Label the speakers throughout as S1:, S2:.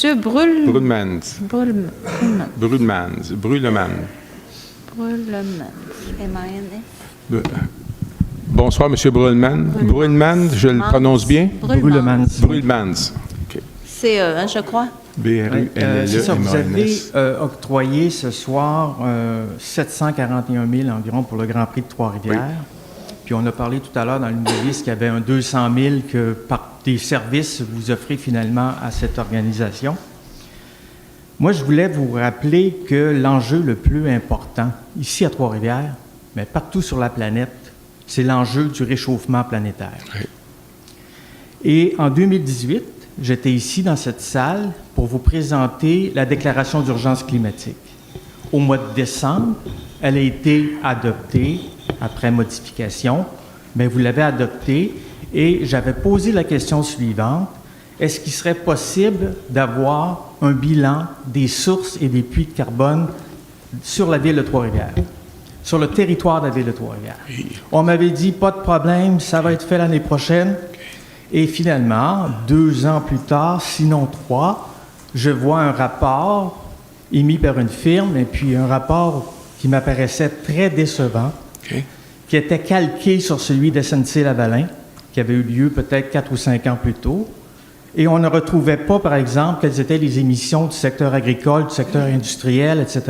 S1: Monsieur
S2: Brulmans.
S1: Brulmans.
S2: M-I-N-S. Bonsoir, Monsieur Brulmans. Brulmans, je le prononce bien?
S3: Brulmans.
S2: Brulmans. Okay.
S1: CE, je crois.
S2: B-R-U-L-L-E-M-A-N-S.
S3: C'est ça, vous avez octroyé ce soir 741 000 environ pour le Grand Prix de Trois-Rivières. Oui. Puis on a parlé tout à l'heure dans l'une des listes qu'il y avait un 200 000 que par des services vous offrez finalement à cette organisation. Moi, je voulais vous rappeler que l'enjeu le plus important ici à Trois-Rivières, mais partout sur la planète, c'est l'enjeu du réchauffement planétaire. Oui. Et en 2018, j'étais ici dans cette salle pour vous présenter la déclaration d'urgence climatique. Au mois de décembre, elle a été adoptée après modification, mais vous l'avez adoptée et j'avais posé la question suivante. Est-ce qu'il serait possible d'avoir un bilan des sources et des puits de carbone sur la ville de Trois-Rivières, sur le territoire de la ville de Trois-Rivières? Oui. On m'avait dit, pas de problème, ça va être fait l'année prochaine. Et finalement, 2 ans plus tard, sinon 3, je vois un rapport émis par une firme et puis un rapport qui m'apparaissait très décevant, qui était calqué sur celui d'SNC-Lavalin, qui avait eu lieu peut-être 4 ou 5 ans plus tôt. Et on ne retrouvait pas, par exemple, quelles étaient les émissions du secteur agricole, du secteur industriel, etc.,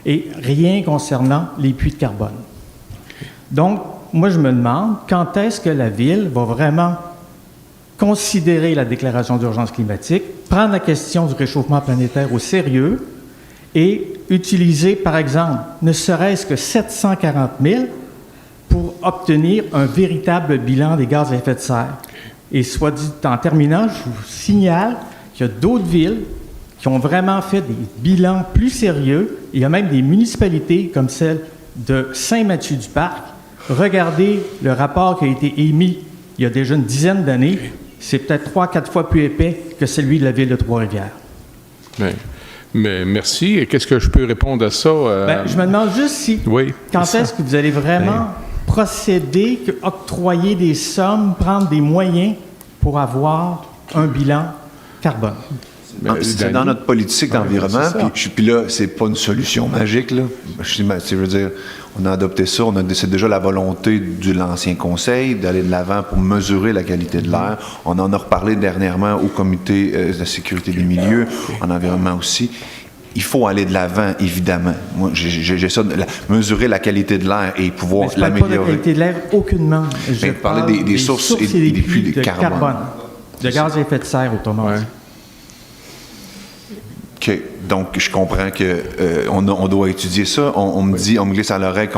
S3: et rien concernant les puits de carbone. Donc, moi, je me demande, quand est-ce que la Ville va vraiment considérer la déclaration d'urgence climatique, prendre la question du réchauffement planétaire au sérieux et utiliser, par exemple, ne serait-ce que 740 000 pour obtenir un véritable bilan des gaz à effet de serre. Et soit dit en terminant, je vous signale qu'il y a d'autres villes qui ont vraiment fait des bilans plus sérieux. Il y a même des municipalités comme celle de Saint-Mathieu-du-Parc. Regardez le rapport qui a été émis il y a déjà une dizaine d'années. C'est peut-être 3-4 fois plus épais que celui de la ville de Trois-Rivières.
S2: Oui. Mais merci. Et qu'est-ce que je peux répondre à ça?
S3: Je me demande juste si, quand est-ce que vous allez vraiment procéder, octroyer des sommes, prendre des moyens pour avoir un bilan carbone?
S4: C'est dans notre politique d'environnement, puis là, c'est pas une solution magique, là. Je veux dire, on a adopté ça, c'est déjà la volonté de l'ancien conseil d'aller de l'avant pour mesurer la qualité de l'air. On en a reparlé dernièrement au comité de la sécurité des milieux, en environnement aussi. Il faut aller de l'avant, évidemment. Moi, j'ai ça, mesurer la qualité de l'air et pouvoir l'améliorer.
S3: Je ne parle pas de la qualité de l'air aucunement. Je parle des sources et des puits de carbone. De gaz à effet de serre, autrement dit.
S4: OK. Donc, je comprends qu'on doit étudier ça. On me glisse à l'oreille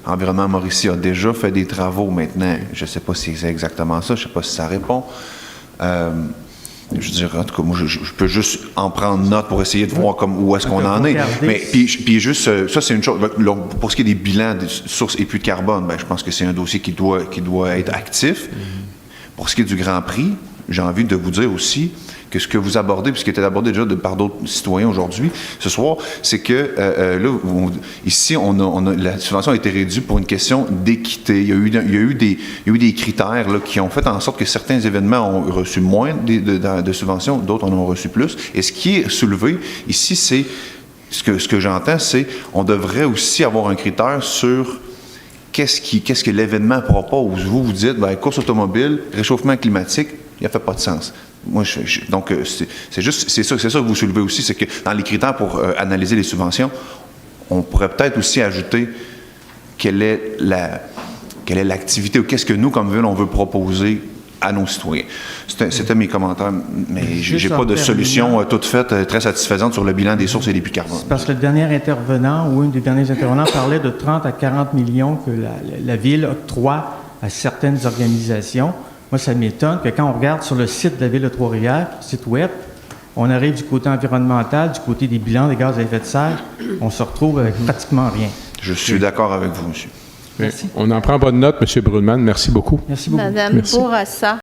S4: l'environnement Mauricie a déjà fait des travaux maintenant. Je ne sais pas si c'est exactement ça. Je ne sais pas si ça répond. Je veux dire, en tout cas, moi, je peux juste en prendre note pour essayer de voir où est-ce qu'on en est. Mais puis juste, ça, c'est une chose. Pour ce qui est des bilans des sources et puits de carbone, je pense que c'est un dossier qui doit être actif. Pour ce qui est du Grand Prix, j'ai envie de vous dire aussi que ce que vous abordez, puis ce qui était abordé déjà par d'autres citoyens aujourd'hui, ce soir, c'est que là, ici, la subvention a été réduite pour une question d'équité. Il y a eu des critères là, qui ont fait en sorte que certains événements ont reçu moins de subventions, d'autres en ont reçu plus. Et ce qui est soulevé ici, c'est ce que j'entends, c'est on devrait aussi avoir un critère sur qu'est-ce que l'événement propose. Vous dites, course automobile, réchauffement climatique, il n'a fait pas de sens. Moi, donc, c'est ça que vous soulevez aussi, c'est que dans les critères pour analyser les subventions, on pourrait peut-être aussi ajouter quelle est l'activité ou qu'est-ce que nous, comme ville, on veut proposer à nos citoyens. C'était mes commentaires, mais j'ai pas de solution toute faite, très satisfaisante sur le bilan des sources et des puits de carbone.
S3: C'est parce que le dernier intervenant ou un des derniers intervenants parlait de 30 à 40 millions que la Ville octroie à certaines organisations. Moi, ça m'étonne que quand on regarde sur le site de la Ville de Trois-Rivières, site web, on arrive du côté environnemental, du côté des bilans des gaz à effet de serre, on se retrouve avec pratiquement rien.
S4: Je suis d'accord avec vous, monsieur.
S2: Merci. On en prend bonne note, M. Brulmans. Merci beaucoup.
S3: Merci beaucoup.
S1: Madame Bourassa.